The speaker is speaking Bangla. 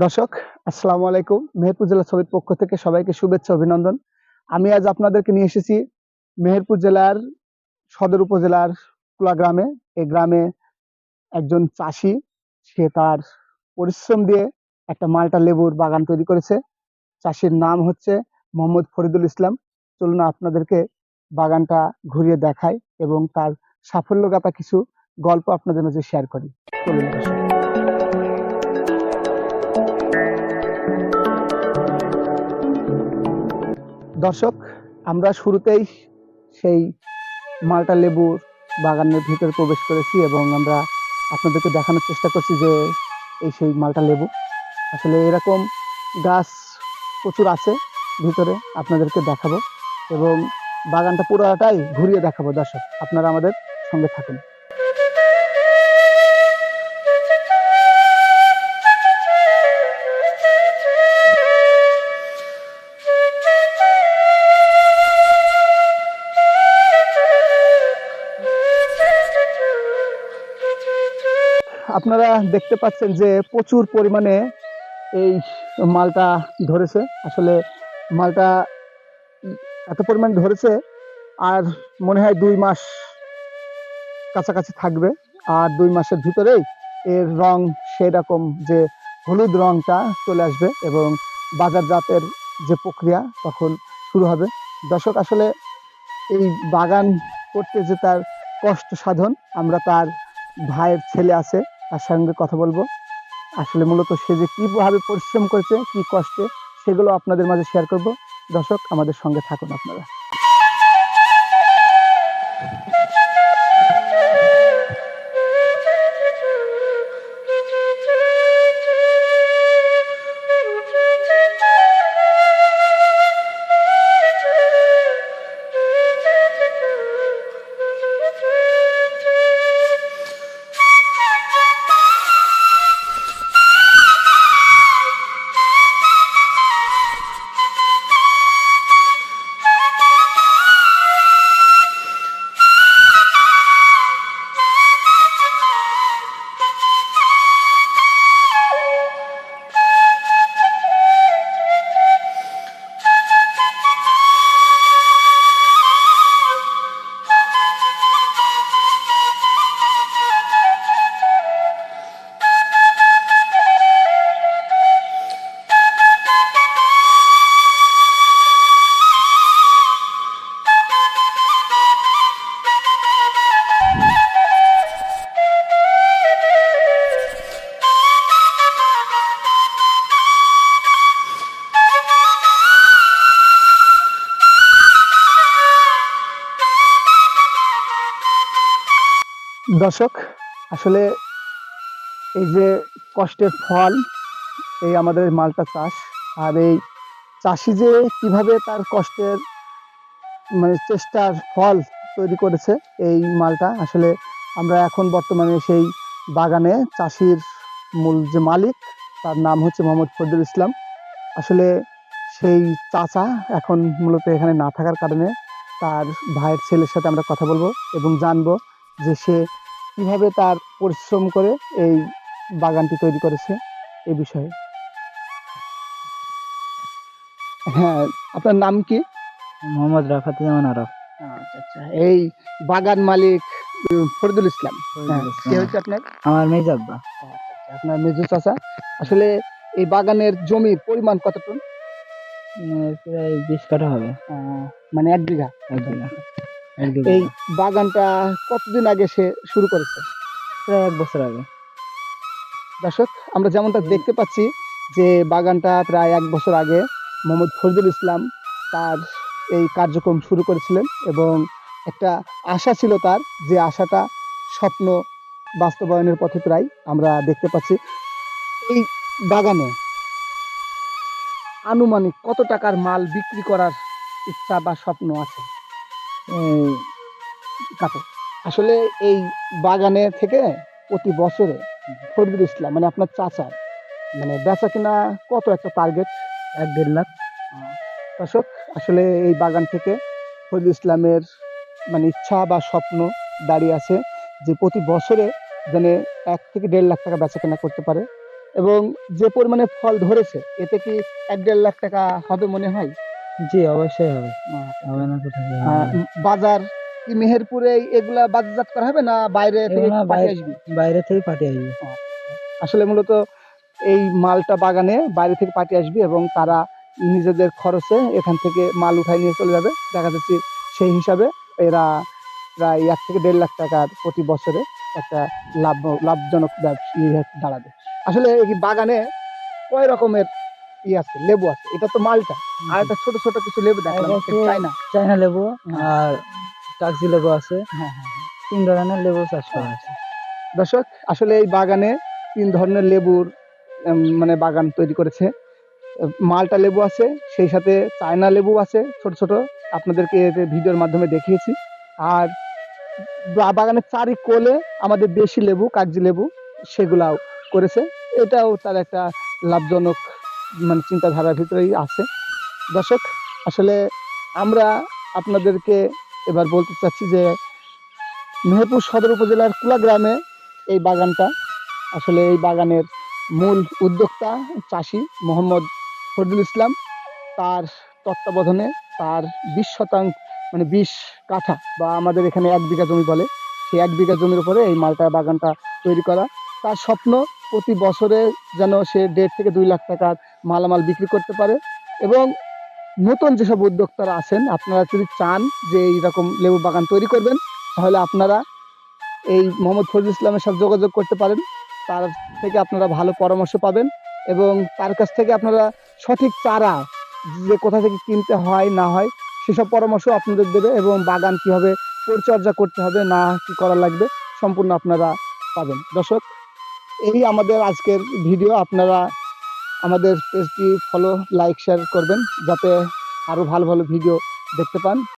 দর্শক, আসসালামু আলাইকুম। মেহেরপুর জেলা ছবির পক্ষ থেকে সবাইকে শুভেচ্ছা অভিনন্দন। আমি আজ আপনাদেরকে নিয়ে এসেছি মেহেরপুর জেলার সদর উপজেলার কুলা গ্রামে। এই গ্রামে একজন চাষি, সে তার পরিশ্রম দিয়ে একটা মাল্টা লেবুর বাগান তৈরি করেছে। চাষির নাম হচ্ছে মোহাম্মদ ফরিদুল ইসলাম। চলুন আপনাদেরকে বাগানটা ঘুরিয়ে দেখাই এবং তার সাফল্যগাথা কিছু গল্প আপনাদের মাঝে শেয়ার করি। চলুন দর্শক। দর্শক, আমরা শুরুতেই সেই মাল্টা লেবুর বাগানের ভিতরে প্রবেশ করেছি এবং আমরা আপনাদেরকে দেখানোর চেষ্টা করছি যে এই সেই মাল্টা লেবু। আসলে এরকম গাছ প্রচুর আছে ভিতরে, আপনাদেরকে দেখাবো এবং বাগানটা পুরোটাই ঘুরিয়ে দেখাবো। দর্শক, আপনারা আমাদের সঙ্গে থাকুন। আপনারা দেখতে পাচ্ছেন যে প্রচুর পরিমাণে এই মালটা ধরেছে। আসলে মালটা এত পরিমাণ ধরেছে, আর মনে হয় 2 মাস কাছাকাছি থাকবে। আর 2 মাসের ভিতরেই এর রং সেরকম যে হলুদ রংটা চলে আসবে এবং বাজারজাতের যে প্রক্রিয়া তখন শুরু হবে। দর্শক, আসলে এই বাগান করতে যে তার কষ্ট সাধন, আমরা তার ভাইয়ের ছেলে আছে, তার সঙ্গে কথা বলবো। আসলে মূলত সে যে কিভাবে পরিশ্রম করেছে, কি কষ্টে, সেগুলো আপনাদের মাঝে শেয়ার করব। দর্শক, আমাদের সঙ্গে থাকুন আপনারা। দর্শক, আসলে এই যে কষ্টের ফল, এই আমাদের মালটা চাষ। আর এই চাষি যে কিভাবে তার কষ্টের চেষ্টার ফল তৈরি করেছে এই মালটা, আসলে আমরা এখন বর্তমানে সেই বাগানে চাষির মূল যে মালিক, তার নাম হচ্ছে মোহাম্মদ ফরিদুল ইসলাম। আসলে সেই চাচা এখন মূলত এখানে না থাকার কারণে তার ভাইয়ের ছেলের সাথে আমরা কথা বলবো এবং জানবো যে সে কিভাবে তার পরিশ্রম করে এই বাগানটি তৈরি করেছে এই বিষয়ে। হ্যাঁ, আপনার নাম কি? মোহাম্মদ রাফাতুজ্জামান আরব। আচ্ছা আচ্ছা, এই বাগান মালিক ফরিদুল ইসলাম। হ্যাঁ, কে হচ্ছে আপনার? আমার মেজ আব্বা। আচ্ছা আচ্ছা, আপনার মেজু চাচা। আসলে এই বাগানের জমির পরিমাণ কতটুকু? প্রায় 20 কাঠা হবে। মানে 1 বিঘা। 1 বিঘা। এই বাগানটা কতদিন আগে সে শুরু করেছে? প্রায় 1 বছর আগে। দর্শক, আমরা যেমনটা দেখতে পাচ্ছি যে বাগানটা প্রায় 1 বছর আগে মোহাম্মদ ফরিদুল ইসলাম তার এই কার্যক্রম শুরু করেছিলেন এবং একটা আশা ছিল তার, যে আশাটা স্বপ্ন বাস্তবায়নের পথে প্রায় আমরা দেখতে পাচ্ছি। এই বাগানে আনুমানিক কত টাকার মাল বিক্রি করার ইচ্ছা বা স্বপ্ন আছে কাছে? আসলে এই বাগানে থেকে প্রতি বছরে ফরিদুল ইসলাম মানে আপনার চাচার বেচা কিনা কত একটা টার্গেট? 1-1.5 লাখ। দর্শক, আসলে এই বাগান থেকে ফরিদুল ইসলামের ইচ্ছা বা স্বপ্ন দাঁড়িয়ে আছে যে প্রতি বছরে যেন 1 থেকে 1.5 লাখ টাকা বেচা কেনা করতে পারে এবং যে পরিমাণে ফল ধরেছে এতে কি 1-1.5 লাখ টাকা হবে মনে হয়? জি অবশ্যই হবে। আহ, হবে না কোথায় হবে? বাজার কি মেহেরপুরে এগুলা বাজারজাত করা হবে না বাইরে থেকে এগুলো পাঠিয়ে আসবে? বাইরে থেকে পাঠিয়ে আসবে। আসলে মূলত এই মালটা বাগানে বাইরে থেকে পার্টি আসবে এবং তারা নিজেদের খরচে এখান থেকে মাল উঠাই নিয়ে চলে যাবে। দেখা যাচ্ছে সেই হিসাবে এরা প্রায় 1 থেকে 1.5 লাখ টাকার প্রতি বছরে একটা লাভজনক ব্যবসা দাঁড়াবে। আসলে এই বাগানে কয় রকমের আছে লেবু আছে, এটা তো মালটা, আর একটা ছোট ছোট কিছু লেবু দেখলাম, আর আছে চাইনা। চায়না লেবু হ্যাঁ। আর কাগজি লেবু আছে। হ্যাঁ, হ্যাঁ, হ্যাঁ। 3 ধরনের লেবু চাষ করা আছে। দর্শক, আসলে এই বাগানে 3 ধরনের লেবুর মানে বাগান তৈরি করেছে। মালটা লেবু আছে, সেই সাথে চায়না লেবু আছে ছোট ছোট, আপনাদেরকে ভিডিওর মাধ্যমে দেখিয়েছি। আর বাগানের চারি কোলে আমাদের দেশি লেবু, কাগজি লেবু সেগুলাও করেছে। এটাও তার একটা লাভজনক মানে চিন্তাধারার ভিতরেই আছে। দর্শক, আসলে আমরা আপনাদেরকে এবার বলতে চাচ্ছি যে মেহেরপুর সদর উপজেলার কুলা গ্রামে এই বাগানটা, আসলে এই বাগানের মূল উদ্যোক্তা চাষি মোহাম্মদ ফজলুল ইসলাম, তার তত্ত্বাবধানে তার 20 শতাংশ মানে 20 কাঠা বা আমাদের এখানে 1 বিঘা জমি বলে, সেই 1 বিঘা জমির উপরে এই মালটা বাগানটা তৈরি করা। তার স্বপ্ন প্রতি বছরে যেন সে 1.5 থেকে 2 লাখ টাকার মালামাল বিক্রি করতে পারে। এবং নতুন যেসব উদ্যোক্তারা আছেন, আপনারা যদি চান যে এইরকম লেবু বাগান তৈরি করবেন, তাহলে আপনারা এই মোহাম্মদ ফজলুল ইসলামের সাথে যোগাযোগ করতে পারেন। তার থেকে আপনারা ভালো পরামর্শ পাবেন এবং তার কাছ থেকে আপনারা সঠিক চারা যে কোথা থেকে কিনতে হয় না হয় সেসব পরামর্শ আপনাদের দেবে এবং বাগান কীভাবে পরিচর্যা করতে হবে না কি করা লাগবে সম্পূর্ণ আপনারা পাবেন। দর্শক, এই আমাদের আজকের ভিডিও। আপনারা আমাদের পেজটি ফলো, লাইক, শেয়ার করবেন যাতে আরও ভালো ভালো ভিডিও দেখতে পান।